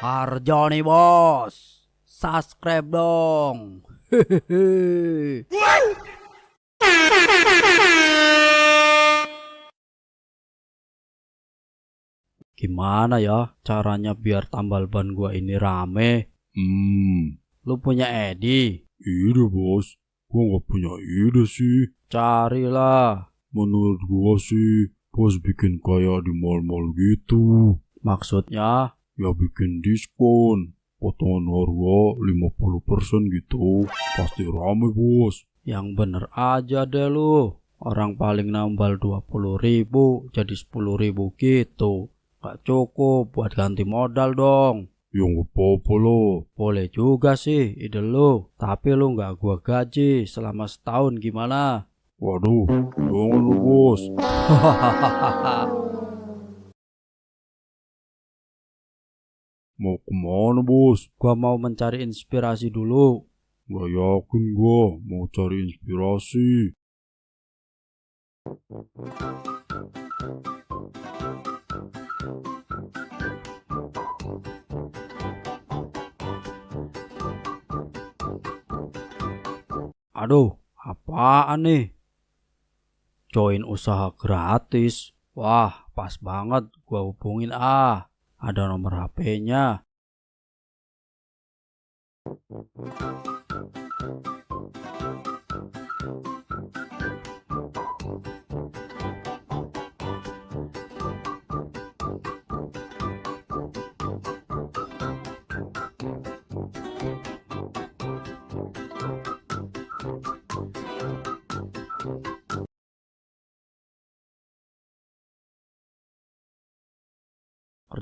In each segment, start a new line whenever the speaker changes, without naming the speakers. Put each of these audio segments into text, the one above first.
Harjo nih bos, subscribe dong. Hehehe. Gimana ya caranya biar tambal ban gua ini rame? Lu punya ide?
Ide bos, gua nggak punya ide sih.
Carilah.
Menurut gua sih, bos bikin kayak di mall-mall gitu.
Maksudnya?
Ya bikin diskon, potongan harga 50% gitu. Pasti rame bos.
Yang bener aja deh lu. Orang paling nambal 20.000 jadi 10.000 gitu. Gak cukup buat ganti modal dong.
Ya nggak apa-apa loh.
Boleh juga sih ide lu, tapi lu gak gua gaji selama setahun gimana?
Waduh, jangan lo bos. Mau kemana bos?
Gua mau mencari inspirasi dulu.
Gak yakin gua mau cari inspirasi.
Aduh, apaan nih? Join usaha gratis. Wah, pas banget gua hubungin Ada nomor HP-nya.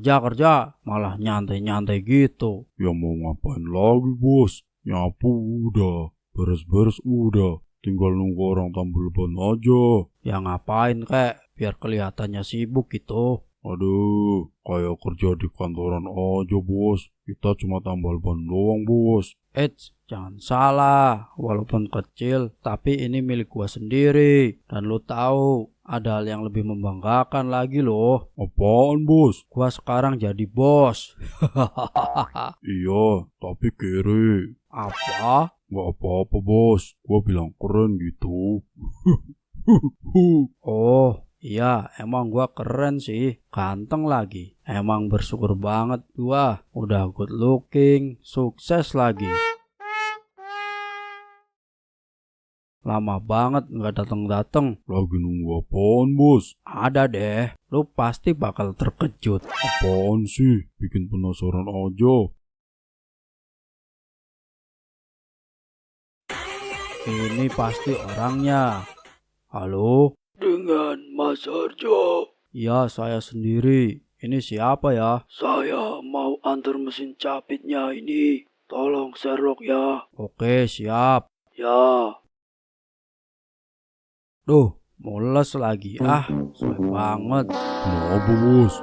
Kerja, malah nyantai-nyantai gitu.
Ya mau ngapain lagi bos? Nyapu udah, beres-beres udah. Tinggal nunggu orang tambal ban aja.
Ya ngapain kek, biar kelihatannya sibuk gitu.
Aduh, kayak kerja di kantoran aja bos. Kita cuma tambal ban doang bos.
Jangan salah, walaupun kecil, tapi ini milik gua sendiri. Dan lu tahu, ada hal yang lebih membanggakan lagi loh.
Apaan bos?
Gua sekarang jadi bos.
Iya, tapi kere.
Apa?
Gak apa-apa bos, gua bilang keren gitu.
Oh, iya, emang gua keren sih. Ganteng lagi. Emang bersyukur banget gua. Udah good looking, sukses lagi. Lama banget nggak dateng-dateng.
Lagi nunggu apaan bos?
Ada deh, lu pasti bakal terkejut.
Apaan sih? Bikin penasaran aja.
Ini pasti orangnya. Halo?
Dengan Mas Harjo.
Ya, saya sendiri. Ini siapa ya?
Saya mau antar mesin capitnya ini. Tolong Sherlock ya.
Oke, siap.
Ya,
Duh, mules lagi. Suwe banget.
Kenapa bos?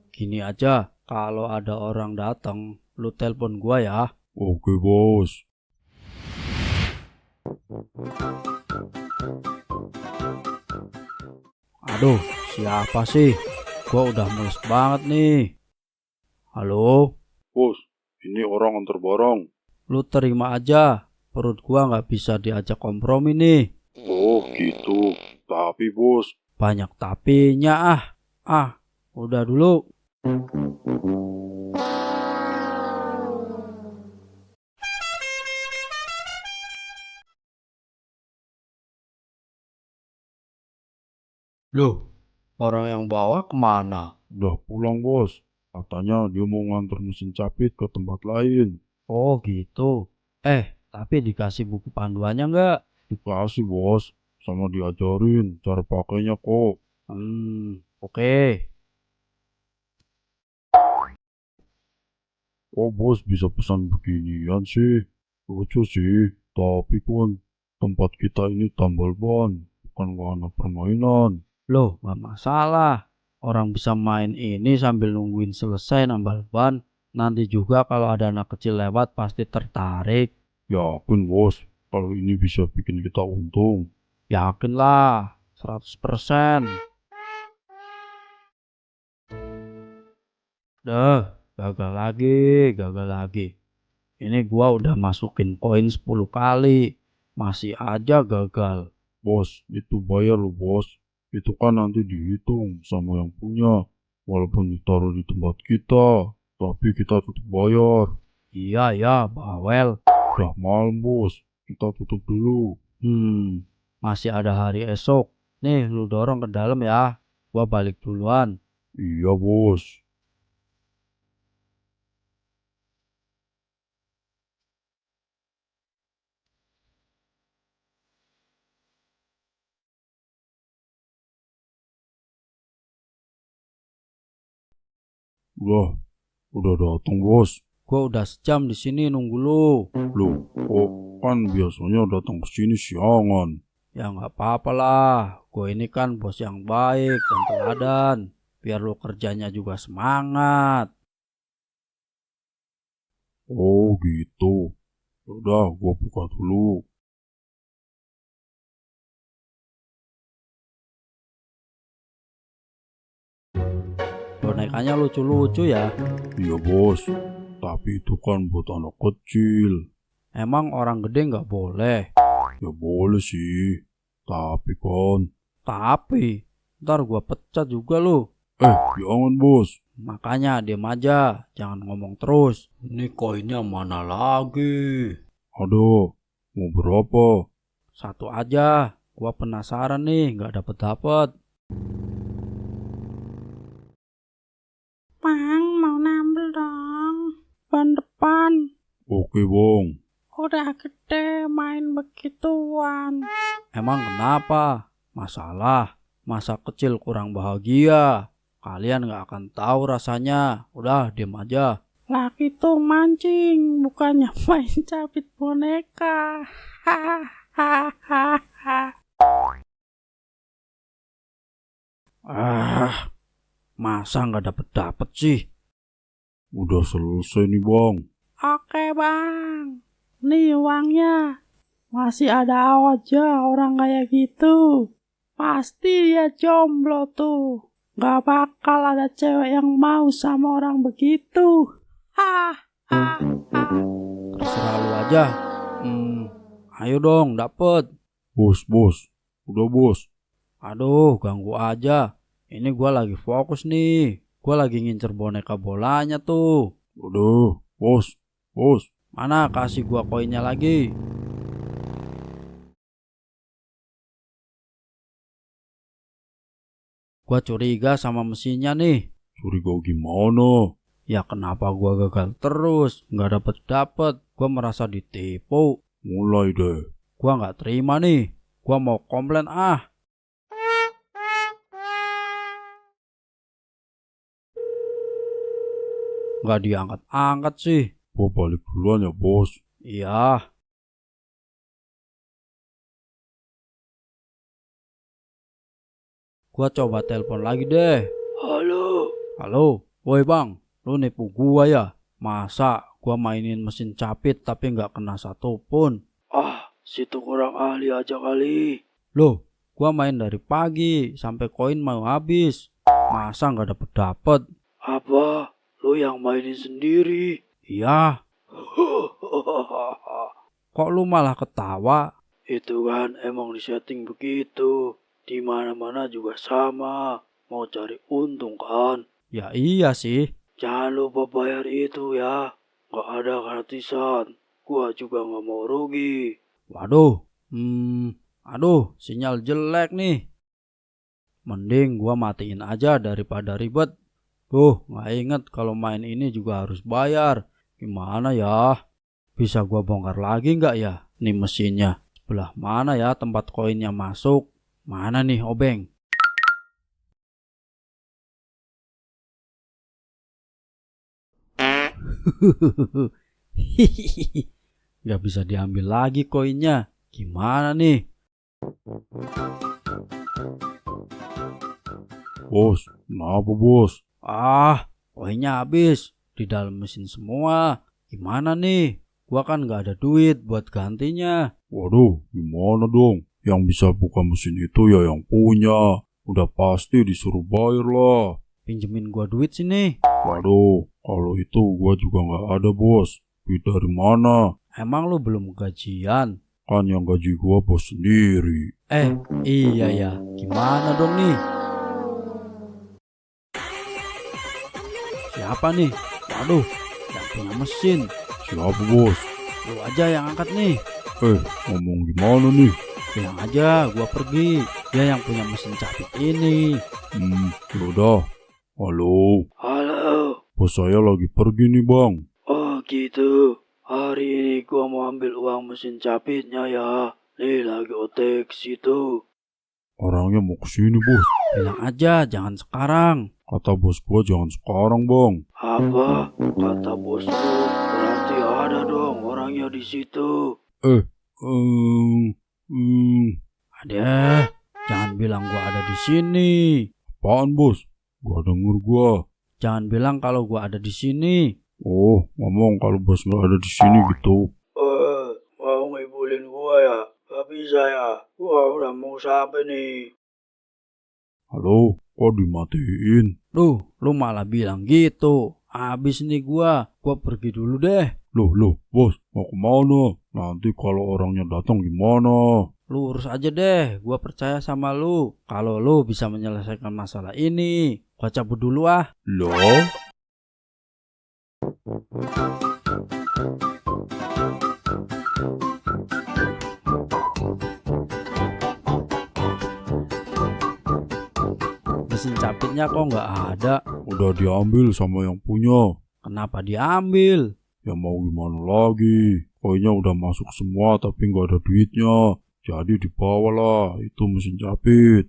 Gini aja. Kalau ada orang datang, lu telepon gua ya.
Oke bos.
Aduh, siapa sih? Gua udah mules banget nih. Halo?
Bos, ini orang antar barang.
Lu terima aja. Perut gua nggak bisa diajak kompromi nih.
Oh gitu. Tapi bos,
Banyak tapinya udah dulu. Loh, orang yang bawa kemana?
udah pulang bos. Katanya dia mau nganter mesin capit ke tempat lain.
Oh gitu. Tapi dikasih buku panduannya nggak?
Dikasih bos, sama diajarin cara pakainya kok.
Oke.
Oh bos bisa pesan beginian sih. Lucu sih, tapi kan tempat kita ini tambal ban, bukan wahana permainan.
Loh, nggak masalah. Orang bisa main ini sambil nungguin selesai nambal ban. Nanti juga kalau ada anak kecil lewat pasti tertarik.
Yakin bos, kalau ini bisa bikin kita untung.
Yakinlah, 100%. Dah, gagal lagi. Ini gua udah masukin koin 10 kali, masih aja gagal.
Bos, itu bayar loh bos. Itu kan nanti dihitung sama yang punya. Walaupun ditaruh di tempat kita, tapi kita tetap bayar.
Iya ya, bawel.
Udah malam bos, kita tutup dulu.
Masih ada hari esok. Nih, lu dorong ke dalam ya. Gua balik duluan.
Iya bos. Udah datang bos.
Gua udah sejam di sini nunggu lu.
Loh, kok kan biasanya datang ke sini siangan.
Ya nggak apa-apa lah. Gue ini kan bos yang baik dan teladan. Biar lu kerjanya juga semangat.
Oh gitu. Udah, gua buka dulu.
Bonekanya lucu-lucu ya.
Iya bos, tapi itu kan buat anak kecil.
Emang orang gede nggak boleh.
Ya boleh sih, tapi kan.
Tapi ntar gua pecat juga lu.
Jangan bos.
Makanya diam aja, jangan ngomong terus. Ini koinnya mana lagi?
Aduh, mau berapa?
Satu aja. Gua penasaran nih, nggak dapet.
Bang, mau nambel dong. Ban depan.
Oke bang.
Udah gede main begituan.
Emang kenapa? Masalah? Masa kecil kurang bahagia? Kalian nggak akan tahu rasanya. Udah, diam aja.
Laki tuh mancing, bukannya main capit boneka. Hahaha.
Masa nggak dapet sih?
Udah selesai nih bang.
Oke bang, nih uangnya. Masih ada aja orang kayak gitu. Pasti dia jomblo tuh. Gak bakal ada cewek yang mau sama orang begitu.
Terserah lu aja. Ayo dong, dapet.
Bos. Udah bos.
Aduh, ganggu aja. Ini gua lagi fokus nih. Gua lagi ngincer boneka bolanya tuh.
Udah, bos.
Mana kasih gua koinnya lagi. Gua curiga sama mesinnya nih.
Curiga gimana?
Ya kenapa gua gagal terus? Nggak dapet. Gua merasa ditipu.
Mulai deh.
Gua nggak terima nih. Gua mau komplain ah. Nggak diangkat sih.
Gua balik duluan ya bos.
Iya. Gua coba telepon lagi deh. Halo, woi bang, lu nipu gua ya? Masa gua mainin mesin capit tapi nggak kena satupun?
Situ kurang ahli aja kali.
Loh, gua main dari pagi sampai koin mau habis. Masa nggak dapet?
Apa? Lu yang mainin sendiri?
Iya. Kok lu malah ketawa?
Itu kan emang disetting begitu. Di mana-mana juga sama. Mau cari untung kan?
Ya iya sih.
Jangan lupa bayar itu ya. Gak ada gratisan. Gua juga gak mau rugi.
Waduh, sinyal jelek nih. Mending gua matiin aja daripada ribet. Nggak inget kalau main ini juga harus bayar. Gimana ya? Bisa gua bongkar lagi nggak ya? Nih mesinnya. Sebelah mana ya tempat koinnya masuk? Mana nih obeng? Nggak bisa diambil lagi koinnya. Gimana nih?
Bos, kenapa bos?
Koinnya habis. Di dalam mesin semua. Gimana nih? Gua kan nggak ada duit buat gantinya.
Waduh, gimana dong? Yang bisa buka mesin itu ya yang punya. Udah pasti disuruh bayar lah.
Pinjemin gua duit sini.
Waduh, Kalau itu gua juga nggak ada, bos. Duit dari mana?
Emang lu belum gajian?
Kan yang gaji gua bos sendiri.
Iya ya. Gimana dong nih? Siapa nih? Waduh, yang punya mesin.
Siapa, bos?
Lu aja yang angkat nih.
Ngomong gimana nih?
Bilang aja gua pergi. Dia yang punya mesin capit ini.
Yaudah. Halo,
Halo.
bos saya lagi pergi nih, Bang.
Oh gitu. Hari ini gua mau ambil uang mesin capitnya ya. Nih lagi otek situ.
Orangnya mau kesini, bos.
Bilang aja jangan sekarang.
Kata bos gua jangan sekarang, Bang.
Apa? Kata bos lu. Berarti ada dong orangnya di situ.
Ada. Jangan bilang gua ada di sini.
Apaan, bos? Gua denger gua.
Jangan bilang kalau gua ada di sini.
Oh, ngomong kalau bos nggak ada di sini gitu.
Mau ngibulin gua ya? Gak bisa ya. Gua udah mau sampai nih.
Halo, kok dimatiin?
Lu malah bilang gitu. Habis nih gua pergi dulu deh.
Loh, bos, mau kemana? Nanti kalau orangnya datang gimana?
Lu urus aja deh, gua percaya sama lu. Kalau lu bisa menyelesaikan masalah ini, gua cabut dulu ah.
Loh?
Mesin capitnya kok nggak ada.
Udah diambil sama yang punya.
Kenapa diambil?
Ya mau gimana lagi? Koinnya udah masuk semua tapi nggak ada duitnya. Jadi dibawalah itu mesin capit.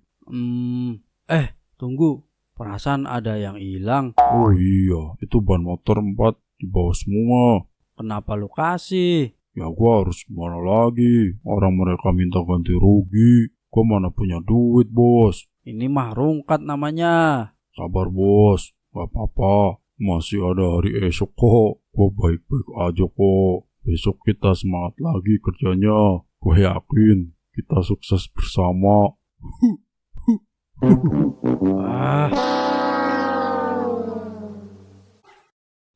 Tunggu. Perasaan ada yang hilang.
Oh iya, itu ban motor 4 dibawa semua.
Kenapa lu kasih?
Ya gua harus gimana lagi? Orang mereka minta ganti rugi. Gua mana punya duit, bos.
Ini mah rungkat namanya.
Sabar, bos. Gak apa-apa. Masih ada hari esok kok. Gua baik-baik aja kok. Besok kita semangat lagi kerjanya. Gue yakin kita sukses bersama.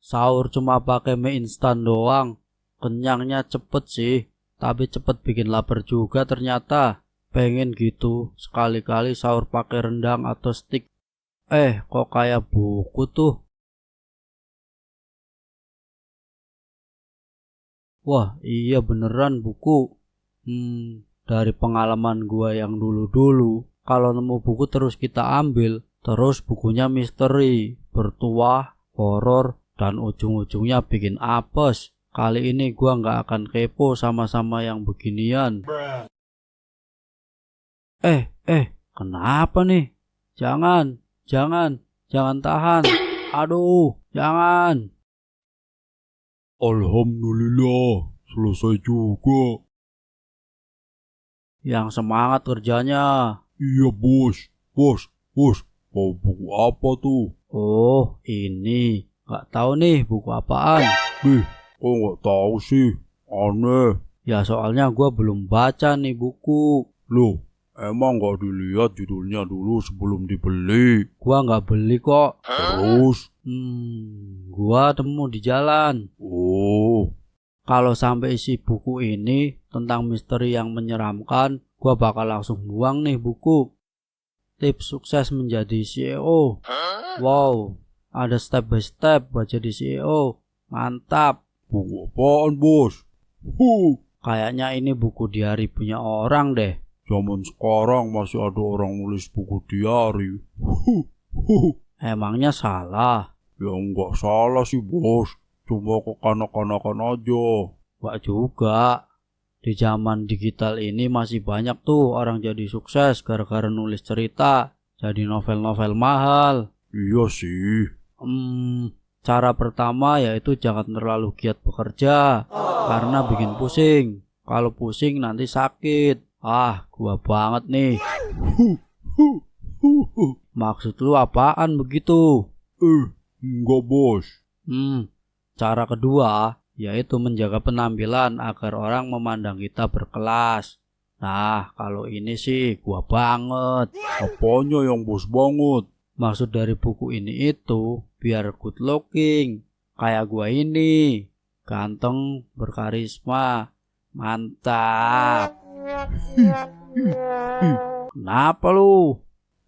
Sahur cuma pakai mie instan doang. Kenyangnya cepet sih, tapi cepet bikin lapar juga ternyata. Pengen gitu, sekali-kali sahur pakai rendang atau steak. Kok kayak buku tuh. Wah, iya beneran buku. Dari pengalaman gua yang dulu-dulu, kalau nemu buku terus kita ambil, terus bukunya misteri, bertuah, horor, dan ujung-ujungnya bikin apes. Kali ini gua nggak akan kepo sama-sama yang beginian. Kenapa nih? Jangan tahan. Aduh, jangan.
Alhamdulillah, selesai juga.
Yang semangat kerjanya.
Iya, bos. Mau buku apa tuh?
Oh, ini. Nggak tahu nih buku apaan.
Kok nggak tahu sih? Aneh.
Ya soalnya gua belum baca nih buku.
Loh, emang nggak dilihat judulnya dulu sebelum dibeli?
Gua nggak beli kok.
Terus?
Gua temu di jalan.
Oh.
Kalau sampai isi buku ini tentang misteri yang menyeramkan, gua bakal langsung buang nih buku. Tips sukses menjadi CEO. Wow, ada step by step buat jadi CEO. Mantap.
Buku apaan, bos?
Kayaknya ini buku diari punya orang deh.
Zaman sekarang masih ada orang nulis buku diari.
Emangnya salah?
Ya nggak salah sih, bos. Cuma kekanak-kanakan aja.
Gak juga. Di zaman digital ini masih banyak tuh orang jadi sukses gara-gara nulis cerita. Jadi novel-novel mahal.
Iya sih.
Cara pertama yaitu jangan terlalu giat bekerja. Karena bikin pusing. Kalau pusing nanti sakit. Gua banget nih. Maksud lu apaan begitu?
Enggak, bos.
Cara kedua yaitu menjaga penampilan agar orang memandang kita berkelas. Nah, kalau ini sih gua banget.
Apanya yang bos banget?
Maksud dari buku ini itu biar good looking, Kayak gua ini, ganteng, berkarisma, mantap. Kenapa lu?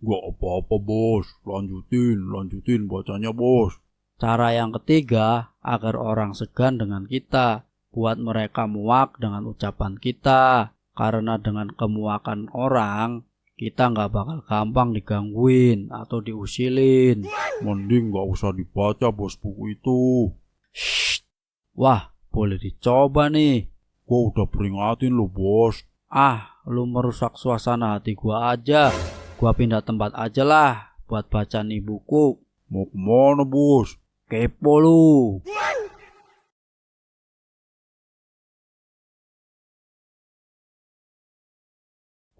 Gak apa-apa bos, lanjutin bacanya bos.
Cara yang ketiga, agar orang segan dengan kita, buat mereka muak dengan ucapan kita. Karena dengan kemuakan orang, kita nggak bakal gampang digangguin atau diusilin.
Mending gak usah dibaca bos buku itu.
Shh. Wah, boleh dicoba nih.
Gua udah peringatin lo bos.
Lu merusak suasana hati gua aja. Gua pindah tempat aja lah buat baca nih buku.
Mau kemana bos?
Kepo lu.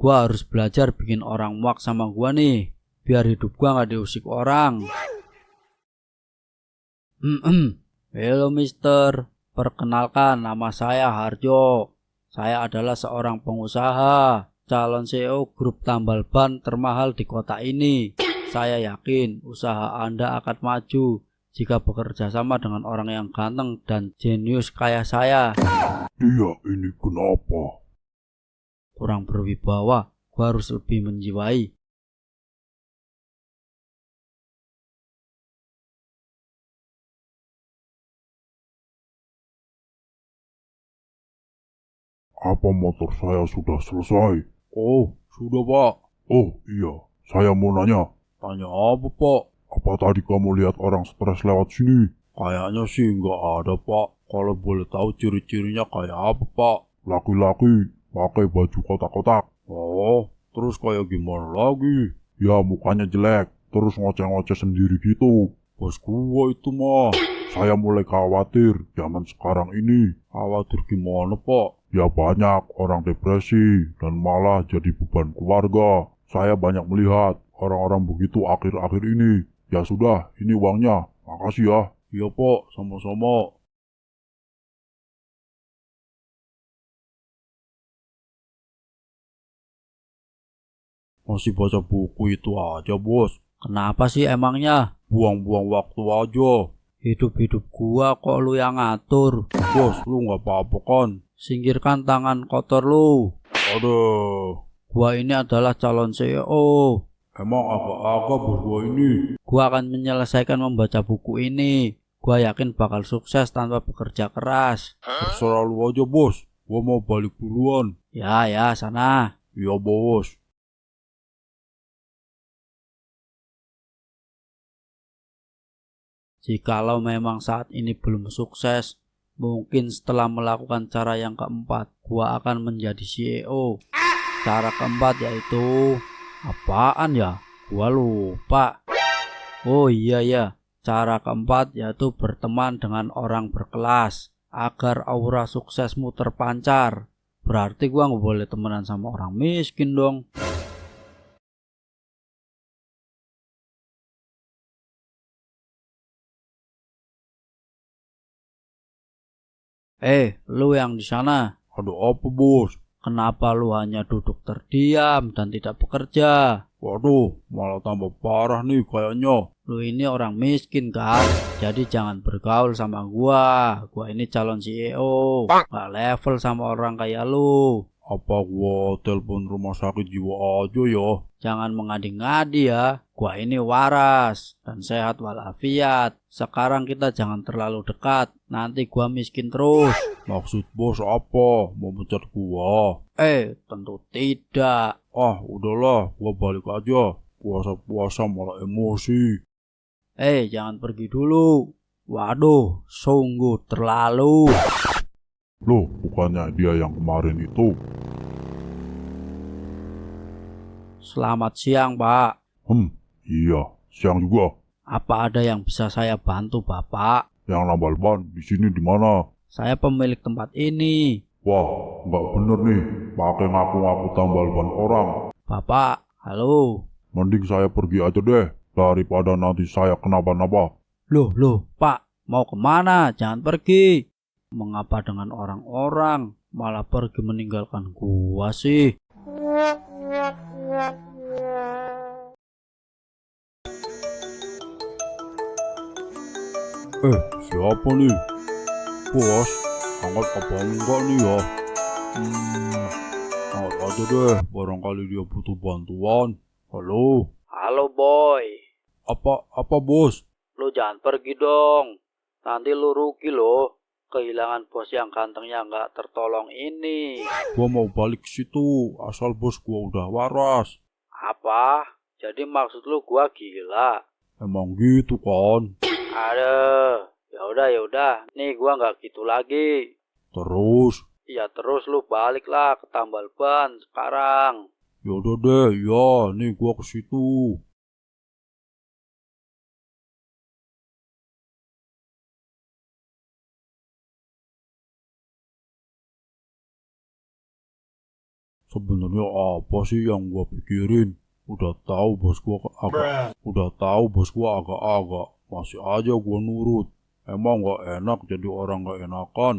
Gua harus belajar bikin orang muak sama gua nih, biar hidup gua nggak diusik orang. Halo mister, perkenalkan nama saya Harjo. Saya adalah seorang pengusaha, calon CEO grup tambal ban termahal di kota ini. Saya yakin usaha Anda akan maju jika bekerja sama dengan orang yang ganteng dan jenius kayak saya.
Dia ini kenapa?
Kurang berwibawa, gua harus lebih menjiwai.
Apa motor saya sudah selesai?
Oh,
Sudah pak. Oh iya, saya mau nanya.
tanya apa pak?
Apa tadi kamu lihat orang stres lewat sini?
Kayaknya sih nggak ada pak. Kalau boleh tahu ciri-cirinya kayak apa pak?
Laki-laki, pakai baju kotak-kotak.
Oh, terus kayak gimana lagi?
Ya mukanya jelek, terus ngoceh-ngoceh sendiri gitu.
Bos gua itu mah.
Saya mulai khawatir zaman sekarang ini.
Khawatir gimana pak?
Ya banyak orang depresi dan malah jadi beban keluarga. Saya banyak melihat orang-orang begitu akhir-akhir ini. Ya sudah, ini uangnya. Makasih ya.
Iya pak, sama-sama. Masih baca buku itu aja bos. Kenapa sih emangnya?
Buang-buang waktu aja.
Hidup-hidup gua kok lu yang ngatur.
Bos, lu nggak apa-apa kan?
Singkirkan tangan kotor lu.
Aduh,
Gua ini adalah calon CEO.
emang agak-agak bos gua ini.
Gua akan menyelesaikan membaca buku ini. Gua yakin bakal sukses tanpa bekerja keras.
Terserah lu aja bos. Gua mau balik duluan.
Ya, sana.
Iya bos.
Jikalau memang saat ini belum sukses, mungkin setelah melakukan cara yang keempat, gua akan menjadi CEO. Cara keempat yaitu apaan ya? Gua lupa. Oh iya ya, cara keempat yaitu berteman dengan orang berkelas agar aura suksesmu terpancar. Berarti gua nggak boleh temenan sama orang miskin dong. Lu yang di sana,
Ada apa bos?
kenapa lu hanya duduk terdiam dan tidak bekerja?
Waduh, malah tambah parah nih kayaknya.
Lu ini orang miskin kan, jadi jangan bergaul sama gua. Gua ini calon CEO, gak level sama orang kayak lu.
Apa gua telepon rumah sakit jiwa aja ya?
Jangan mengadi-ngadi ya. Gua ini waras dan sehat walafiat. Sekarang kita jangan terlalu dekat, nanti gua miskin terus.
Maksud bos apa? Mau pecat gua?
Tentu tidak.
Ah, udahlah, gua balik aja. Puasa-puasa malah emosi.
Jangan pergi dulu. Waduh, sungguh terlalu.
Loh, bukannya dia yang kemarin itu?
Selamat siang, Pak.
Iya, siang juga.
Apa ada yang bisa saya bantu, Bapak?
Yang nambal ban di sini di mana?
Saya pemilik tempat ini.
Wah, nggak bener nih, pakai ngaku-ngaku tambal ban orang.
Bapak, halo.
Mending saya pergi aja deh, daripada nanti saya kenapa-napa.
Loh, Pak, mau kemana? Jangan pergi. Mengapa dengan orang-orang malah pergi meninggalkan gua sih?
Siapa nih? Bos, angkat apa enggak nih ya? Angkat aja deh, barangkali dia butuh bantuan. Halo,
Halo boy,
apa bos?
lu jangan pergi dong. Nanti lu rugi loh. Kehilangan bos yang gantengnya nggak tertolong ini.
Gua mau balik ke situ, asal bos gua udah waras.
Apa? Jadi maksud lu gua gila?
Emang gitu kan?
Aduh, ya udah. Nih gua nggak gitu lagi.
Terus,
Ya terus lu baliklah ke tambal ban sekarang.
yaudah deh, ya, nih gua ke situ. Sebenarnya apa sih yang gua pikirin? Udah tahu bos gua agak-agak, masih aja gua nurut. Emang gak enak jadi orang gak enakan.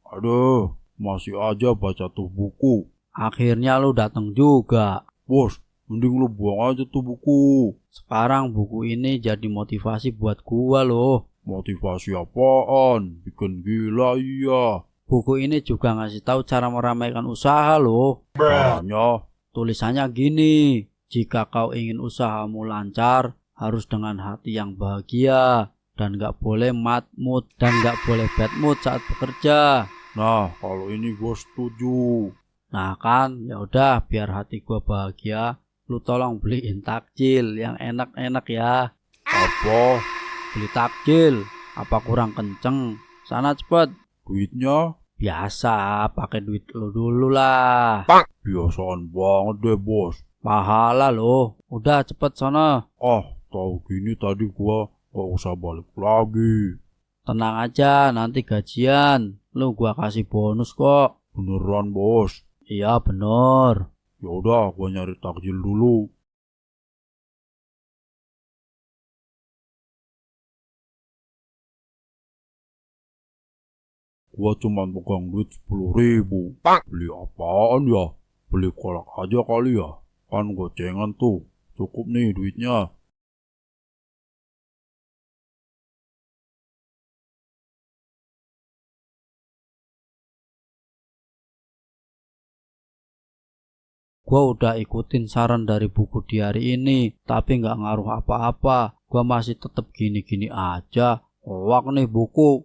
Aduh, masih aja baca tuh buku.
Akhirnya lu datang juga.
Bos, mending lu buang aja tuh buku.
Sekarang buku ini jadi motivasi buat gua loh.
Motivasi apaan? Bikin gila iya.
Buku ini juga ngasih tahu cara meramaikan usaha loh.
Caranya,
Tulisannya gini, jika kau ingin usahamu lancar, harus dengan hati yang bahagia. Dan gak boleh mad mood dan gak boleh bad mood saat bekerja.
nah kalau ini gue setuju.
Nah kan, ya udah biar hati gua bahagia, lu tolong beliin takjil yang enak-enak ya.
Apa?
Beli takjil, apa kurang kenceng? Sana cepet.
Duitnya?
Biasa, pakai duit lu dulu lah.
Biasaan banget deh bos.
Pahala loh. Udah cepet sana.
Tahu gini tadi gua gak usah balik lagi.
Tenang aja, nanti gajian. Lu gua kasih bonus kok.
Beneran bos?
Iya bener.
Yaudah, gua nyari takjil dulu. Gua cuma pegang duit 10.000. Beli apaan ya? Beli kolak aja kali ya? Kan gocengan tuh. Cukup nih duitnya.
Gua udah ikutin saran dari buku di hari ini, tapi nggak ngaruh apa-apa. Gua masih tetap gini-gini aja. Hoak nih buku.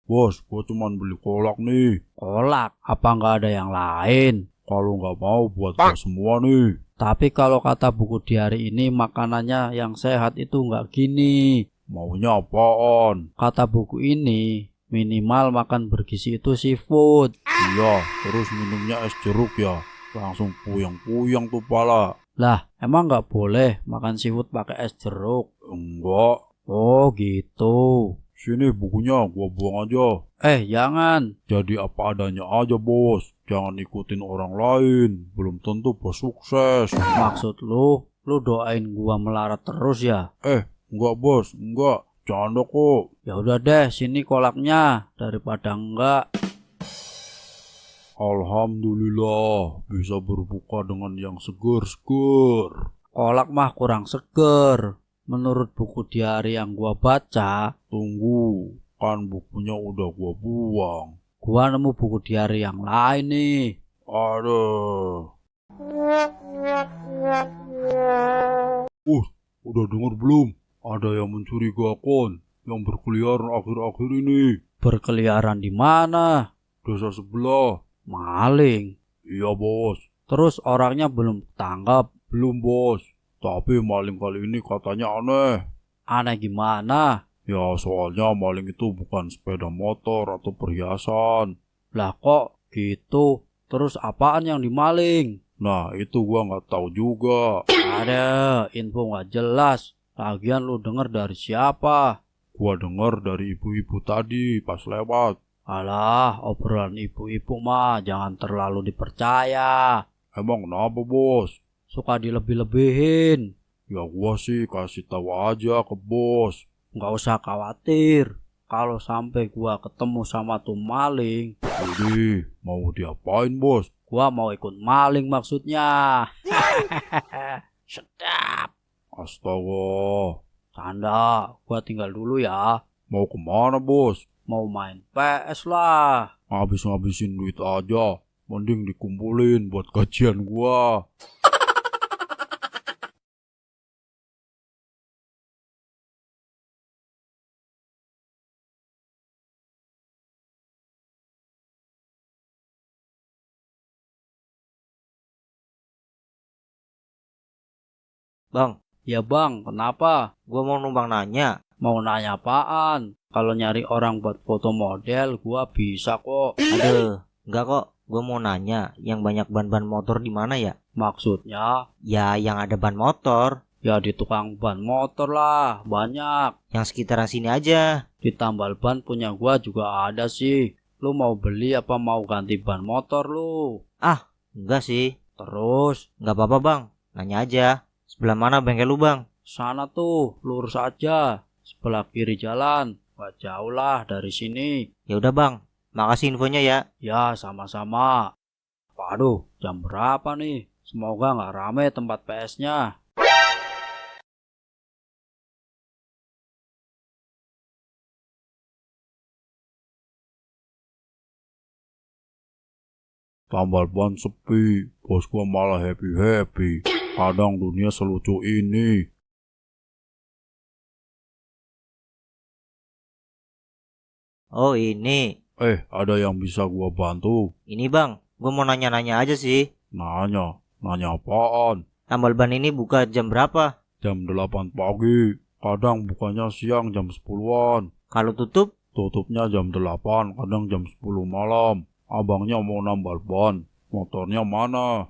Bos, gua cuma beli kolak nih.
Kolak, apa nggak ada yang lain?
Kalau nggak mau buat gua semua nih.
Tapi kalau kata buku di hari ini makanannya yang sehat itu nggak gini.
Maunya apaan?
Kata buku ini minimal makan bergizi itu seafood.
Iya, terus minumnya es jeruk ya. Langsung puyeng-puyeng tuh pala.
Lah emang nggak boleh makan seafood pakai es jeruk?
Enggak.
Oh gitu.
Sini bukunya gua buang aja.
Jangan.
Jadi apa adanya aja bos. Jangan ikutin orang lain. Belum tentu bos sukses.
Maksud lu doain gua melarat terus ya?
Enggak bos, enggak. Canda kok.
Ya udah deh, sini kolaknya daripada enggak.
Alhamdulillah bisa berbuka dengan yang seger-seger.
Kolak mah kurang seger. Menurut buku di hari yang gua baca,
Tunggu, kan bukunya udah gua buang.
gua nemu buku di hari yang lain nih.
Aduh. Udah denger belum? Ada yang mencurigakan yang berkeliaran akhir-akhir ini.
Berkeliaran di mana?
Desa sebelah.
Maling.
Iya bos.
Terus orangnya belum ketangkap.
Belum bos. Tapi maling kali ini katanya aneh.
Aneh gimana?
Ya soalnya maling itu bukan sepeda motor atau perhiasan.
Lah kok gitu? Terus apaan yang dimaling?
Nah itu gua nggak tahu juga.
Ada info nggak jelas. Lagian lu denger dari siapa?
Gua denger dari ibu-ibu tadi pas lewat.
Alah, obrolan ibu-ibu mah jangan terlalu dipercaya.
Emang kenapa bos?
Suka dilebih-lebihin.
Ya gua sih kasih tahu aja ke bos.
Nggak usah khawatir. Kalau sampai gua ketemu sama tuh maling,
Jadi, mau diapain, Bos?
gua mau ikut maling maksudnya. Sedap.
Astaga,
Tanda, gua tinggal dulu ya.
mau kemana, Bos?
Mau main PS lah.
Ngabis-ngabisin duit aja. Mending dikumpulin buat gajian gua.
Bang,
Ya bang, kenapa?
gua mau numpang nanya.
Mau nanya apaan? Kalau nyari orang buat foto model, gua bisa kok.
Aduh, enggak kok. Gua mau nanya, yang banyak ban-ban motor di mana ya?
Maksudnya,
Ya, yang ada ban motor.
ya di tukang ban motor lah, banyak.
Yang sekitaran sini aja.
Di tambal ban punya gua juga ada sih. Lu mau beli apa mau ganti ban motor lu?
Enggak sih.
Terus,
Enggak apa-apa, Bang. Nanya aja. Sebelah mana bengkel lu, Bang?
sana tuh, lurus aja. Sebelah kiri jalan. Gak jauh lah dari sini.
Ya udah, Bang. Makasih infonya ya.
Ya, sama-sama. Waduh, jam berapa nih? Semoga nggak rame tempat PS-nya.
Tambal ban sepi, bos gua malah happy-happy. Kadang dunia selucu ini.
Oh, ini.
Ada yang bisa gua bantu?
Ini, Bang. Gua mau nanya-nanya aja sih.
Nanya, nanya apaan?
Tambal ban ini buka jam berapa?
Jam 8 pagi, kadang bukanya siang jam 10-an.
Kalau tutup?
Tutupnya jam 8, kadang jam 10 malam. Abangnya mau nambal ban, motornya mana?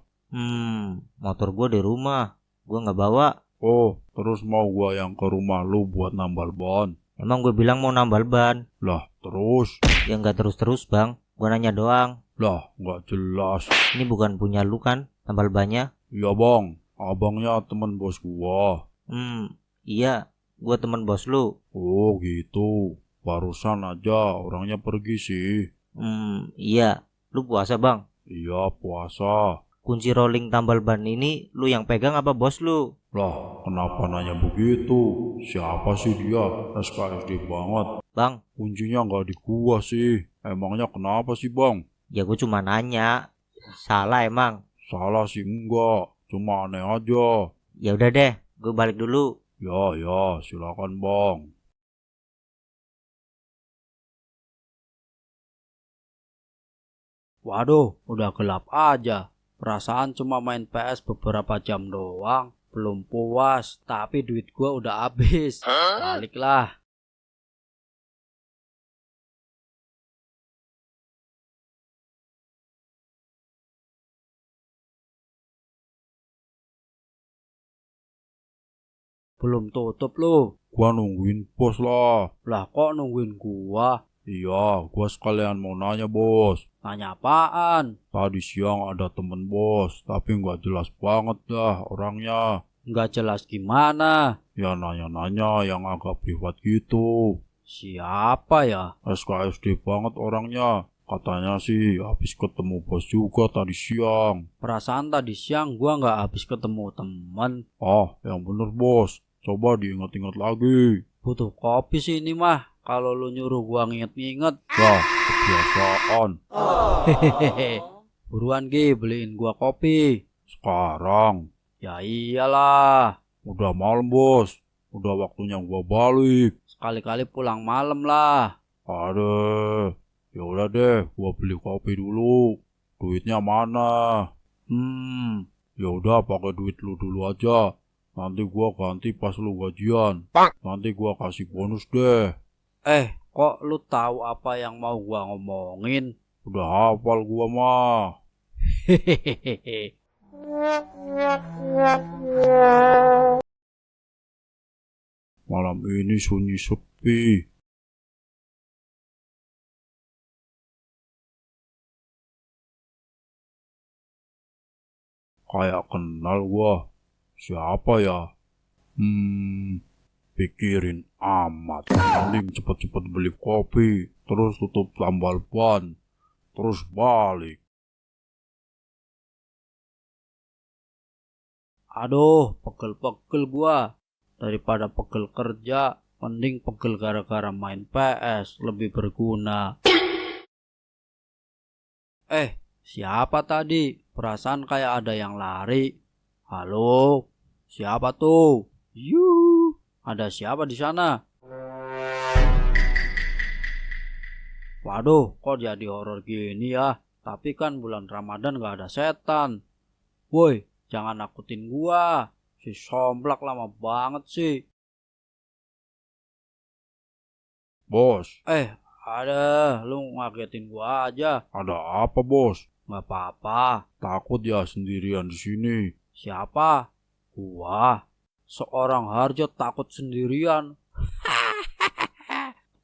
Motor gua di rumah. Gua nggak bawa.
Oh, terus mau gua yang ke rumah lu buat nambal ban?
Emang gue bilang mau nambal ban.
Lah, terus?
Ya nggak terus-terus, Bang. Gua nanya doang.
Lah, nggak jelas.
Ini bukan punya lu kan, tambal bannya?
Iya bang, abangnya temen bos gua.
Iya, gua teman bos lu.
Oh gitu, barusan aja orangnya pergi sih.
Iya. Lu puasa, Bang?
Iya puasa.
Kunci rolling tambal ban ini lu yang pegang apa bos lu?
Lah, kenapa nanya begitu? Siapa sih dia? SKSD banget.
Bang,
Kuncinya nggak di gua sih. Emangnya kenapa sih bang?
ya gue cuma nanya. Salah emang.
Salah sih enggak, cuma aneh aja.
Ya udah deh, gue balik dulu.
Ya, silakan bang.
Waduh, udah gelap aja. Perasaan cuma main PS beberapa jam doang. Belum puas, tapi duit gua udah habis. Baliklah. Belum tutup lu.
Gua nungguin bos lah.
Lah kok nungguin gua?
Iya, gua sekalian mau nanya bos.
Nanya apaan?
Tadi siang ada temen bos, tapi nggak jelas banget dah orangnya.
Nggak jelas gimana?
Ya nanya-nanya yang agak privat gitu.
Siapa ya?
SKSD banget orangnya. Katanya sih habis ketemu bos juga tadi siang.
Perasaan tadi siang gua nggak habis ketemu temen.
Yang bener bos. Coba diingat-ingat lagi.
Butuh kopi sih ini mah. Kalau lu nyuruh gua nginget-nginget.
Wah, kebiasaan.
Hehehe. Buruan Gi, beliin gua kopi.
Sekarang
Ya iyalah.
udah malam bos. Udah waktunya gua balik.
Sekali-kali pulang malam lah.
Aduh. Ya udah deh, gua beli kopi dulu. Duitnya mana? Ya udah pakai duit lu dulu aja. Nanti gua ganti pas lu gajian. Nanti gua kasih bonus deh.
Kok lu tahu apa yang mau gua ngomongin?
Udah hafal gua mah.
Hehehe.
Malam ini sunyi sepi. Kayak kenal gua. Siapa ya? pikirin amat. Mending cepet-cepet beli kopi, terus tutup tambal ban, terus balik.
Aduh, pegel-pegel gua. Daripada pegel kerja, mending pegel gara-gara main PS, lebih berguna. Siapa tadi? Perasaan kayak ada yang lari. Halo, siapa tuh? Yuh, ada siapa di sana? Waduh, kok jadi horor gini ya? Tapi kan bulan Ramadan gak ada setan. Woi, jangan nakutin gua. Si somplak lama banget sih.
Bos,
Ada, lu ngagetin gua aja.
ada apa bos?
Gak apa-apa.
Takut ya sendirian di sini.
Siapa? Gua. Seorang Harjo takut sendirian.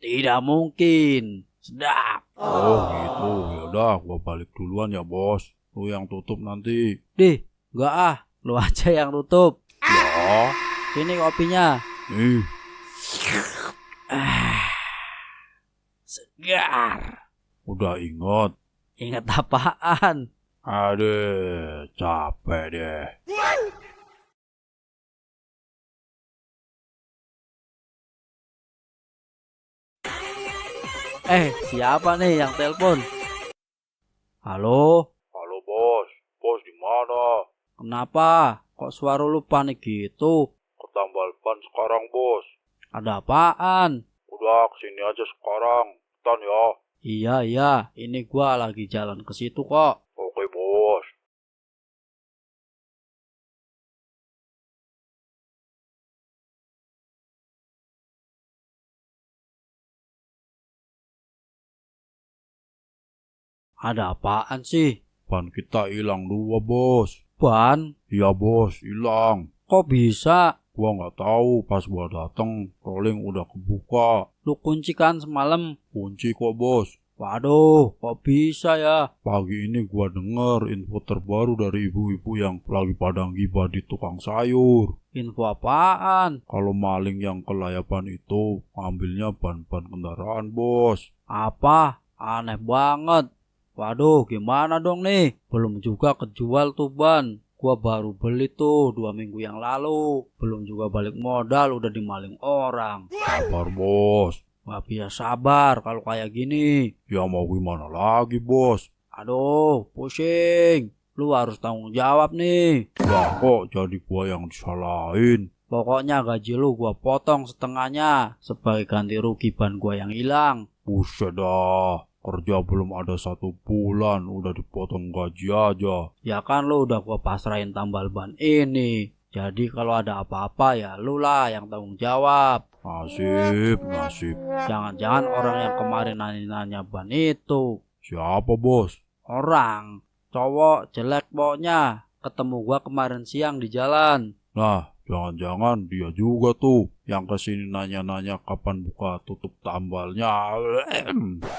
Tidak mungkin. Sedap.
Oh gitu, yaudah gua balik duluan ya bos. Lu yang tutup nanti.
Dih, gak ah. Lu aja yang tutup.
Ya,
Sini kopinya.
nih.
Segar.
Udah ingat.
Ingat apaan?
Aduh, capek deh.
Siapa nih yang telepon? Halo?
Halo bos, bos di mana?
Kenapa? Kok suara lu panik gitu?
Ketambal ban sekarang bos.
Ada apaan?
Udah kesini aja sekarang. Tan ya.
Iya, ini gua lagi jalan ke situ kok.
Oke bos.
Ada apaan sih?
Ban kita hilang 2 bos.
Ban?
Iya bos, hilang.
Kok bisa?
Gua nggak tahu, pas gua dateng rolling udah kebuka.
Lu kunci kan semalam?
Kunci kok bos.
Waduh, kok bisa ya?
Pagi ini gua denger info terbaru dari ibu-ibu yang lagi pada gibah di tukang sayur.
Info apaan?
Kalau maling yang kelayapan itu ambilnya ban-ban kendaraan bos.
Apa? Aneh banget. Waduh, gimana dong nih? Belum juga kejual tuh ban. Gua baru beli tuh 2 minggu yang lalu. Belum juga balik modal udah dimaling orang.
Sabar bos.
Gak bisa sabar kalau kayak gini.
Ya mau gimana lagi bos.
Aduh, pusing. Lu harus tanggung jawab nih.
Ya kok jadi gua yang disalahin.
Pokoknya gaji lu gua potong setengahnya sebagai ganti rugi ban gua yang hilang.
Buset dah. Kerja belum ada 1 bulan udah dipotong gaji aja.
Ya kan lu udah gua pasrahin tambal ban ini. Jadi kalau ada apa-apa ya lu lah yang tanggung jawab.
Nasib.
Jangan-jangan orang yang kemarin nanya ban itu.
Siapa bos?
Orang. Cowok jelek pokoknya. Ketemu gua kemarin siang di jalan.
Nah, jangan-jangan dia juga tuh yang kesini nanya-nanya kapan buka tutup tambalnya.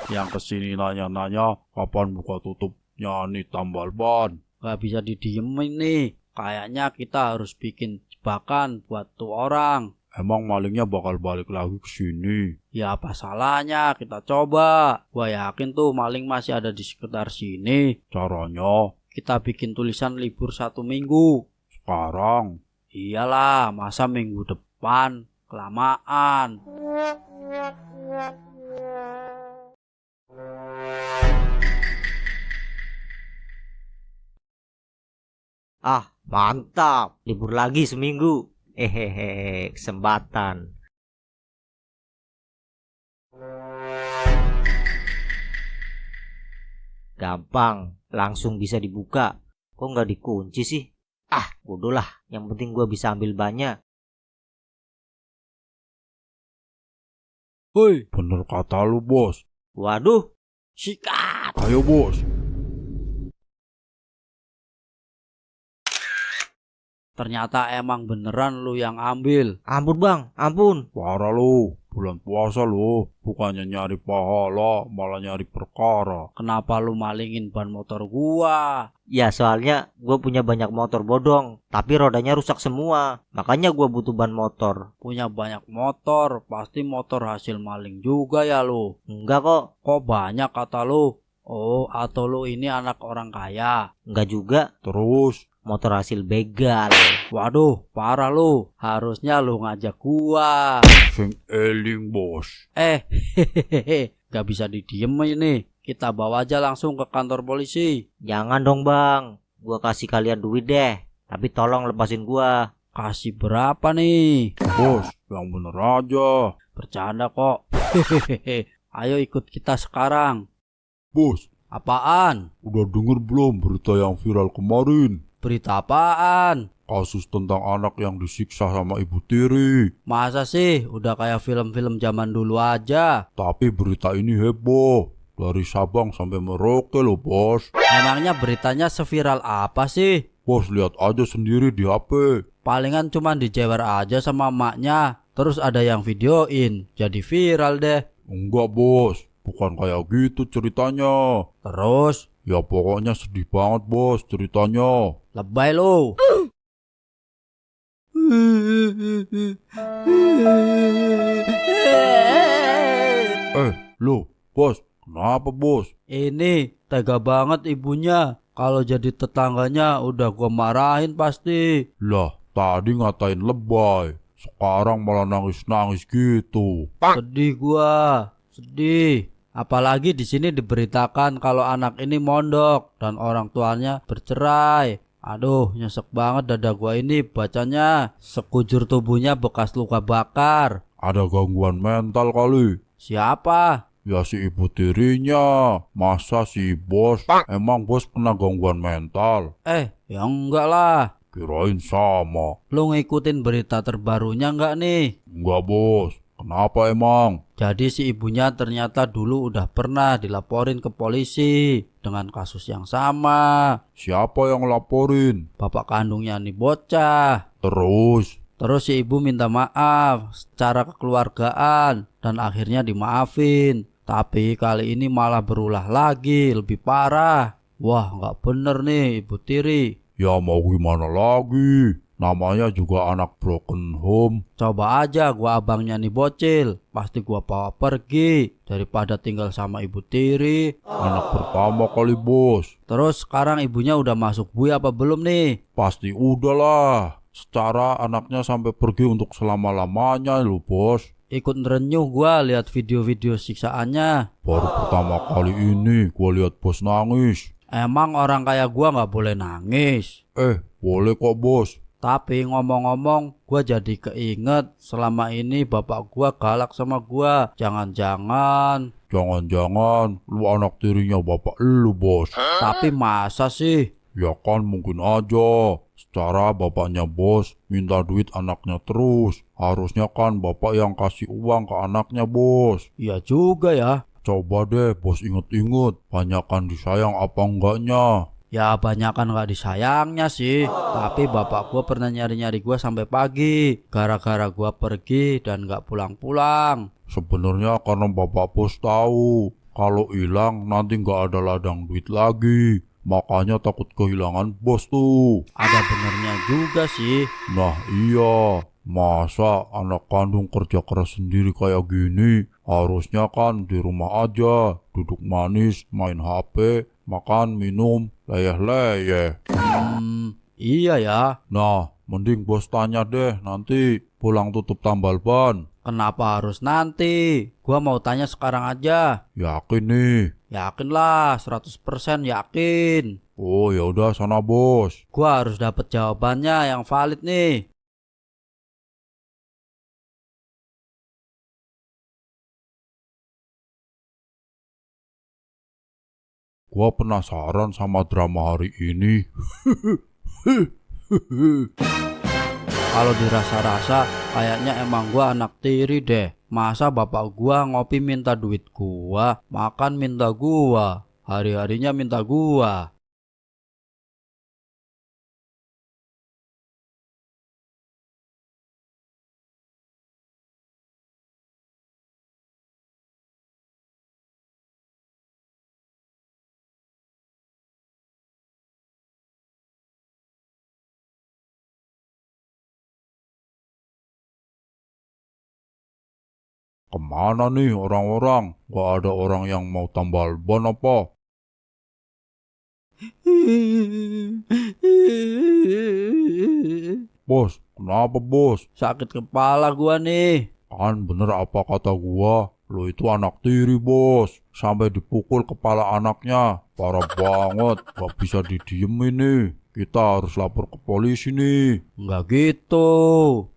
Yang kesini nanya-nanya kapan buka tutupnya nih tambal ban.
Gak bisa didiemin nih. Kayaknya kita harus bikin jebakan buat tuh orang.
Emang malingnya bakal balik lagi ke sini?
Ya apa salahnya kita coba. Gua yakin tuh maling masih ada di sekitar sini.
Caranya?
Kita bikin tulisan libur 1 minggu.
Sekarang?
Iyalah, masa minggu depan? Kelamaan.
Ah, mantap. Libur lagi seminggu. Hehehe, kesempatan. Gampang, langsung bisa dibuka. Kok nggak dikunci sih? Ah, bodoh lah. Yang penting gua bisa ambil banyak.
Woi,
Bener kata lu bos.
Waduh,
sikat.
Ayo bos.
Ternyata emang beneran lu yang ambil.
ampun bang, ampun.
Parah lu. bulan puasa loh. Bukannya nyari pahala, malah nyari perkara.
Kenapa lu malingin ban motor gua?
Ya soalnya gue punya banyak motor bodong, tapi rodanya rusak semua. Makanya gue butuh ban motor.
Punya banyak motor, pasti motor hasil maling juga ya lu.
Enggak kok,
Kok banyak kata lu? Oh, atau lu ini anak orang kaya?
enggak juga.
Terus,
Motor hasil begal.
Waduh, parah lu. Harusnya lu ngajak gua.
sing eling bos.
Hehehe, gak bisa didiem ini. Kita bawa aja langsung ke kantor polisi.
Jangan dong bang, gue kasih kalian duit deh. Tapi tolong lepasin gue.
Kasih berapa nih?
Bos, yang bener aja.
Bercanda kok. Hehehe. Ayo ikut kita sekarang.
Bos,
Apaan?
udah denger belum berita yang viral kemarin?
Berita apaan?
Kasus tentang anak yang disiksa sama ibu tiri.
Masa sih udah kayak film-film zaman dulu aja?
Tapi berita ini heboh. Dari Sabang sampai Merauke loh bos.
Emangnya beritanya seviral apa sih?
Bos lihat aja sendiri di HP.
Palingan cuman dijewer aja sama emaknya. Terus ada yang videoin. Jadi viral deh.
Enggak bos, bukan kayak gitu ceritanya.
Terus
Ya pokoknya sedih banget bos ceritanya.
lebay lo.
Loh bos, kenapa bos?
Ini tega banget ibunya. Kalau jadi tetangganya udah gua marahin pasti.
Lah, tadi ngatain lebay. Sekarang malah nangis-nangis gitu.
Sedih gua, sedih. Apalagi di sini diberitakan kalau anak ini mondok dan orang tuanya bercerai. Aduh, nyesek banget dada gua ini bacanya. Sekujur tubuhnya bekas luka bakar.
Ada gangguan mental kali.
Siapa?
Ya si ibu tirinya. Masa si bos? Emang bos kena gangguan mental?
Ya enggak lah.
Kirain sama.
Lu ngikutin berita terbarunya enggak nih?
Enggak bos. Kenapa emang?
Jadi si ibunya ternyata dulu udah pernah dilaporin ke polisi dengan kasus yang sama.
Siapa yang laporin?
Bapak kandungnya nih bocah.
Terus?
Terus si ibu minta maaf secara kekeluargaan dan akhirnya dimaafin. Tapi kali ini malah berulah lagi, lebih parah. Wah, nggak bener nih ibu tiri.
Ya mau gimana lagi? Namanya juga anak broken home.
Coba aja gua abangnya nih bocil. Pasti gua bawa pergi daripada tinggal sama ibu tiri.
Anak pertama kali bos.
Terus sekarang ibunya udah masuk bui apa belum nih?
Pasti udahlah. Secara anaknya sampai pergi untuk selama-lamanya loh bos.
Ikut nerenyuh gua lihat video-video siksaannya.
Baru pertama kali ini gua lihat bos nangis.
Emang orang kayak gua nggak boleh nangis.
Boleh kok bos.
Tapi ngomong-ngomong, gua jadi keinget selama ini bapak gua galak sama gua. Jangan-jangan.
Jangan-jangan lu anak tirinya bapak lu bos.
Tapi masa sih?
Ya kan mungkin aja. Secara bapaknya bos minta duit anaknya terus. Harusnya kan bapak yang kasih uang ke anaknya bos.
Iya juga ya.
Coba deh bos inget-inget. Banyakan disayang apa enggaknya.
Ya banyakan gak disayangnya sih. Tapi bapak gua pernah nyari-nyari gua sampai pagi. Gara-gara gua pergi dan gak pulang-pulang.
Sebenarnya karena bapak bos tahu kalau hilang nanti nggak ada ladang duit lagi. Makanya takut kehilangan bos tuh.
Ada benernya juga sih.
Nah iya, masa anak kandung kerja keras sendiri kayak gini? Harusnya kan di rumah aja, duduk manis, main HP, makan, minum, leyeh-leyeh.
Iya ya.
Nah, mending bos tanya deh nanti pulang tutup tambal ban.
Kenapa harus nanti? Gua mau tanya sekarang aja.
Yakin nih?
Yakin lah, 100% yakin.
Oh ya udah sana bos.
Gua harus dapat jawabannya yang valid nih.
Gua penasaran sama drama hari ini.
Kalau dirasa-rasa kayaknya emang gua anak tiri deh. Masa bapak gua ngopi minta duit gua, makan minta gua, hari-harinya minta gua.
Kemana nih orang-orang? Gak ada orang yang mau tambal ban apa? Bos, kenapa bos?
Sakit kepala gua nih.
Kan bener apa kata gua? Lo itu anak tiri bos. Sampai dipukul kepala anaknya. Parah banget, gak bisa didiemin nih. Kita harus lapor ke polisi nih.
Nggak gitu.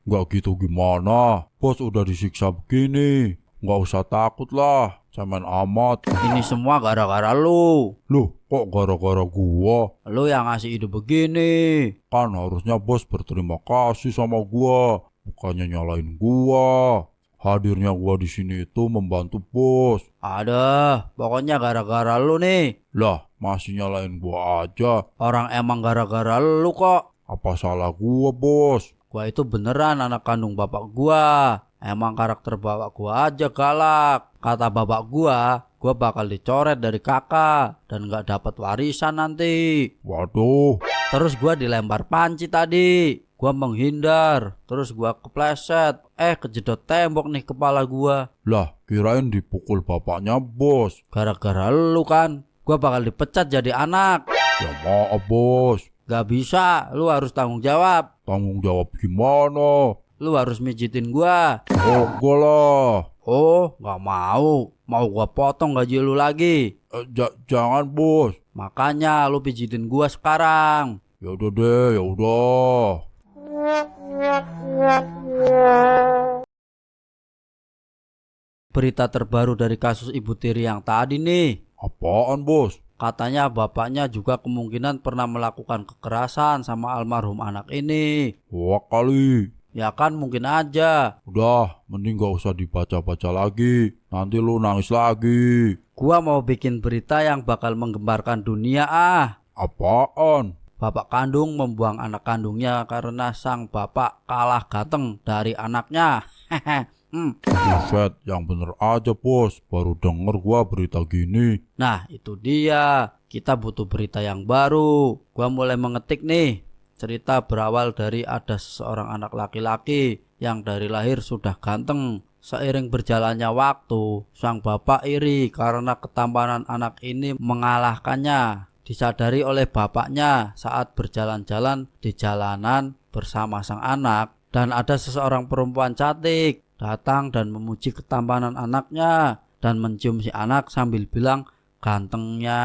Gak gitu gimana? Bos udah disiksa begini. Gak usah takut lah, cemen amat.
Ini semua gara-gara lu.
Loh, kok gara-gara gua?
Lu yang ngasih ide begini.
Kan harusnya bos berterima kasih sama gua, bukannya nyalain gua. Hadirnya gua di sini itu membantu bos.
Ada, pokoknya gara-gara lu nih.
Lah, masih nyalain gua aja.
Orang emang gara-gara lu kok.
Apa salah gua bos?
Gua itu beneran anak kandung bapak gua. Emang karakter bapak gua aja galak. Kata bapak gua bakal dicoret dari kakak dan gak dapat warisan nanti.
Waduh,
Terus gua dilempar panci tadi. Gua menghindar, terus gua kepleset. Kejedot tembok nih kepala gua.
lah kirain dipukul bapaknya bos.
Gara-gara lu kan. Gua bakal dipecat jadi anak.
Ya maaf bos,
Gak bisa, lu harus tanggung jawab.
tanggung jawab gimana?
Lu harus mijitin gua.
Oh gua lah.
Oh, gak mau. Mau gua potong gaji lu lagi.
Jangan bos.
Makanya lu pijitin gua sekarang.
Ya udah deh, ya udah.
Berita terbaru dari kasus ibu tiri yang tadi nih.
Apaan bos?
Katanya bapaknya juga kemungkinan pernah melakukan kekerasan sama almarhum anak ini.
Wah kali.
Ya kan mungkin aja.
Udah, mending gak usah dibaca-baca lagi. Nanti lu nangis lagi.
Gua mau bikin berita yang bakal menggemparkan dunia ah.
Apaan?
Bapak kandung membuang anak kandungnya karena sang bapak kalah ganteng dari anaknya.
Buset, yang bener aja bos. Baru denger gua berita gini.
Nah itu dia. Kita butuh berita yang baru. Gua mulai mengetik nih. Cerita berawal dari ada seseorang anak laki-laki yang dari lahir sudah ganteng. Seiring berjalannya waktu, sang bapak iri karena ketampanan anak ini mengalahkannya. Disadari oleh bapaknya saat berjalan-jalan di jalanan bersama sang anak, dan ada seseorang perempuan cantik datang dan memuji ketampanan anaknya dan mencium si anak sambil bilang gantengnya.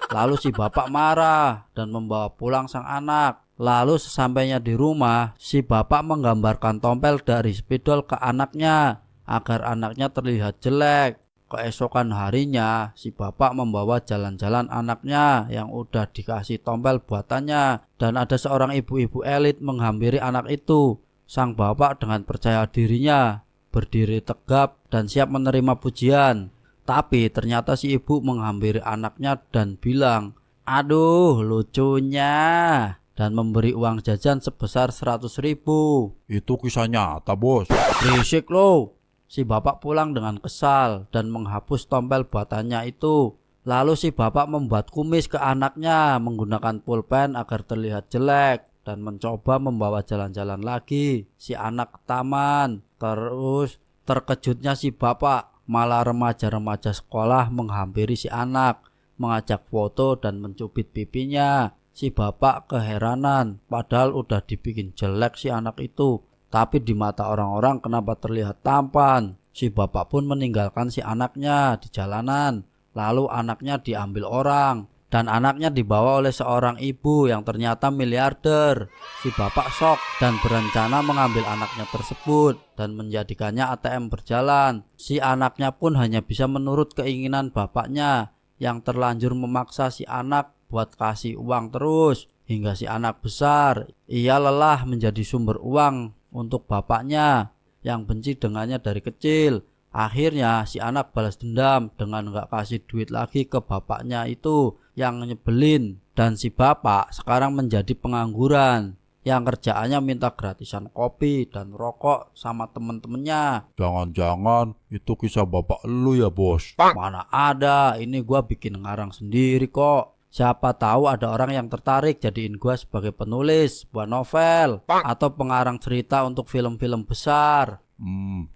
Lalu si bapak marah dan membawa pulang sang anak. Lalu sesampainya di rumah, si bapak menggambarkan tompel dari spidol ke anaknya agar anaknya terlihat jelek. Keesokan harinya, si bapak membawa jalan-jalan anaknya yang udah dikasih tompel buatannya, dan ada seorang ibu-ibu elit menghampiri anak itu. Sang bapak dengan percaya dirinya berdiri tegap dan siap menerima pujian. Tapi ternyata si ibu menghampiri anaknya dan bilang, "Aduh, lucunya," dan memberi uang jajan sebesar 100.000.
Itu kisah nyata bos.
Berisik lo. Si bapak pulang dengan kesal dan menghapus tompel buatannya itu. Lalu si bapak membuat kumis ke anaknya menggunakan pulpen agar terlihat jelek dan mencoba membawa jalan-jalan lagi si anak ke taman. Terus terkejutnya si bapak, malah remaja-remaja sekolah menghampiri si anak, mengajak foto dan mencubit pipinya. Si bapak keheranan, padahal udah dibikin jelek si anak itu. Tapi di mata orang-orang kenapa terlihat tampan. Si bapak pun meninggalkan si anaknya di jalanan. Lalu anaknya diambil orang. Dan anaknya dibawa oleh seorang ibu yang ternyata miliarder. Si bapak shock dan berencana mengambil anaknya tersebut dan menjadikannya ATM berjalan. Si anaknya pun hanya bisa menurut keinginan bapaknya yang terlanjur memaksa si anak buat kasih uang terus. Hingga si anak besar. Ia lelah menjadi sumber uang untuk bapaknya yang benci dengannya dari kecil. Akhirnya si anak balas dendam dengan gak kasih duit lagi ke bapaknya itu yang nyebelin. Dan si bapak sekarang menjadi pengangguran yang kerjaannya minta gratisan kopi dan rokok sama temen-temennya.
Jangan-jangan itu kisah bapak lu ya bos.
Mana ada, ini gua bikin ngarang sendiri kok. Siapa tahu ada orang yang tertarik jadiin gua sebagai penulis sebuah novel atau pengarang cerita untuk film-film besar.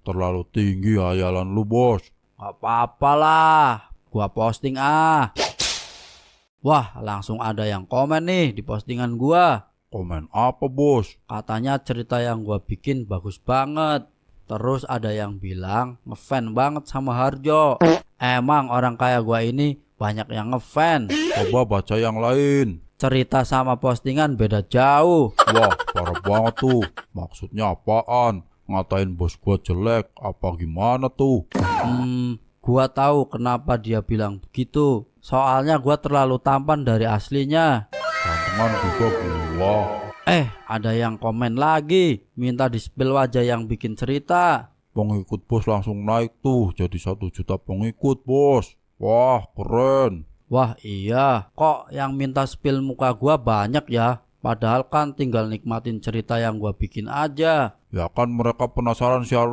Terlalu tinggi hayalan lu, bos.
Gak apa-apa lah, gua posting ah. Wah, langsung ada yang komen nih di postingan gua.
Komen apa, bos?
Katanya cerita yang gua bikin bagus banget. Terus ada yang bilang ngefan banget sama Harjo. Emang orang kaya gua ini banyak yang ngefan.
Coba baca yang lain.
Cerita sama postingan beda jauh.
Wah, parah banget tuh. Maksudnya apaan? Ngatain bos gua jelek apa gimana tuh?
Gua tahu kenapa dia bilang begitu. Soalnya gua terlalu tampan dari aslinya.
Gantengan juga gua.
Ada yang komen lagi, minta di-spill wajah yang bikin cerita.
Pengikut bos langsung naik tuh jadi 1 juta pengikut, bos. Wah, keren.
Wah iya, kok yang minta spill muka gua banyak ya? Padahal kan tinggal nikmatin cerita yang gua bikin aja.
Ya kan mereka penasaran siapa.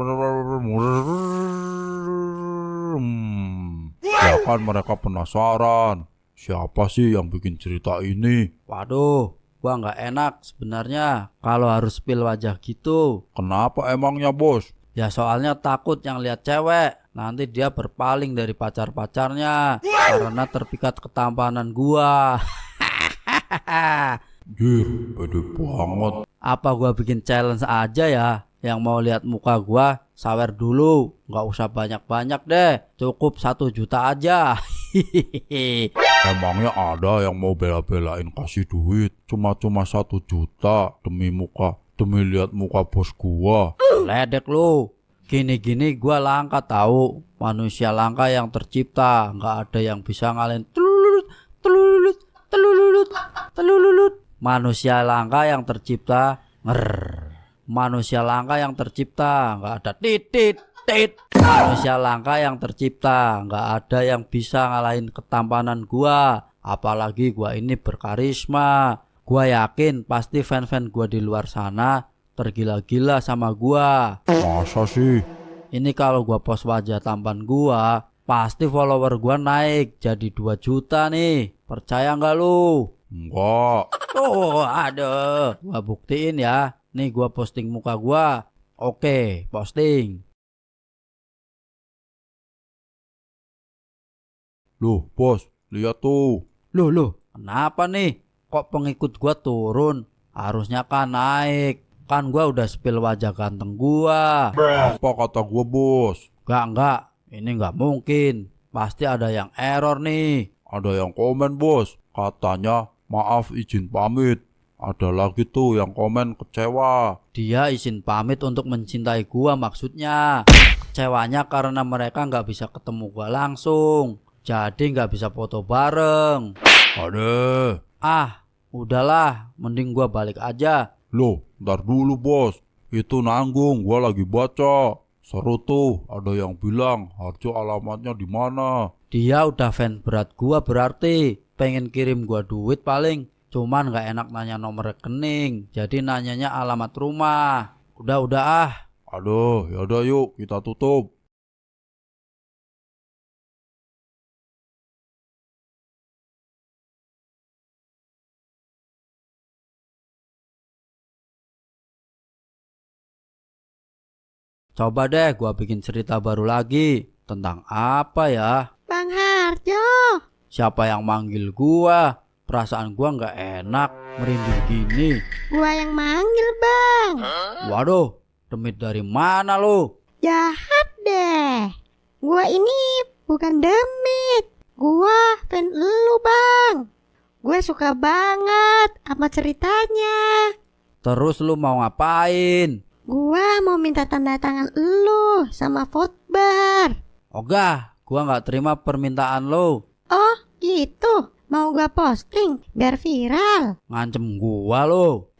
Ya kan mereka penasaran siapa sih yang bikin cerita ini.
Waduh, gua nggak enak sebenarnya kalau harus spill wajah gitu.
Kenapa emangnya, bos?
Ya soalnya takut yang lihat cewek nanti dia berpaling dari pacar-pacarnya karena terpikat ketampanan gua.
Jir, pede banget.
Apa gua bikin challenge aja ya? Yang mau lihat muka gua sawer dulu, nggak usah banyak-banyak deh, cukup 1 juta aja.
Emangnya ada yang mau bela-belain kasih duit cuma 1 juta demi muka, demi lihat muka bos gua?
Ledek lu. Gini-gini gua langka tahu, manusia langka yang tercipta, nggak ada yang bisa ngalahin telululut. Manusia langka yang tercipta Manusia langka yang tercipta nggak ada titit. Manusia langka yang tercipta nggak ada yang bisa ngalahin ketampanan gua. Apalagi gua ini berkarisma. Gua yakin pasti fan-fan gua di luar sana tergila-gila sama gua.
Masa sih?
Ini kalau gua post wajah tampan gua, pasti follower gua naik jadi 2 juta nih. Percaya nggak lu?
Enggak.
Oh, aduh. Gua buktiin ya. Nih gua posting muka gua. Oke, posting.
Loh, bos, lihat tuh.
Loh, kenapa nih? Kok pengikut gua turun? Harusnya kan naik. Kan gua udah spill wajah ganteng gua.
Apa kata gua, bos?
Enggak. Ini enggak mungkin. Pasti ada yang error nih.
Ada yang komen, bos. Katanya, maaf izin pamit. Ada lagi tuh yang komen kecewa.
Dia izin pamit untuk mencintai gua maksudnya. Kecewanya karena mereka nggak bisa ketemu gua langsung. Jadi nggak bisa foto bareng.
Aduh.
Udahlah. Mending gua balik aja.
Loh, ntar dulu, bos. Itu nanggung, gua lagi baca. Seru tuh, ada yang bilang Harjo alamatnya di mana.
Dia udah fan berat gua berarti. Pengen kirim gua duit paling. Cuman gak enak nanya nomor rekening. Jadi nanyanya alamat rumah. Udah.
Aduh, yaudah yuk kita tutup.
Coba deh gua bikin cerita baru lagi. Tentang apa ya?
Bang Harjo.
Siapa yang manggil gua? Perasaan gua nggak enak, merinding gini.
Gua yang manggil, Bang.
Waduh, demit dari mana lo?
Jahat deh. Gua ini bukan demit. Gua fan lu, Bang. Gue suka banget sama ceritanya.
Terus lu mau ngapain?
Gua mau minta tanda tangan lu sama Fotbar.
Ogah, gua nggak terima permintaan lo.
Oh, gitu. Mau gua posting biar viral.
Ngancem gua lo.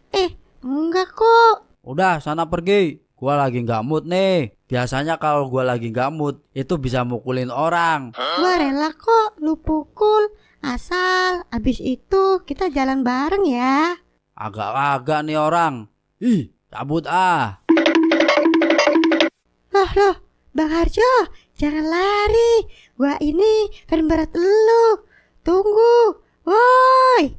Enggak kok.
Udah, sana pergi. Gua lagi nggak mood nih. Biasanya kalau gua lagi nggak mood, itu bisa mukulin orang.
Gua rela kok lu pukul. Asal abis itu kita jalan bareng ya.
Agak-agak nih orang. Ih, cabut ah.
Loh, Bang Harjo, jangan lari. Gua ini fan berat lu. Tunggu. Woi.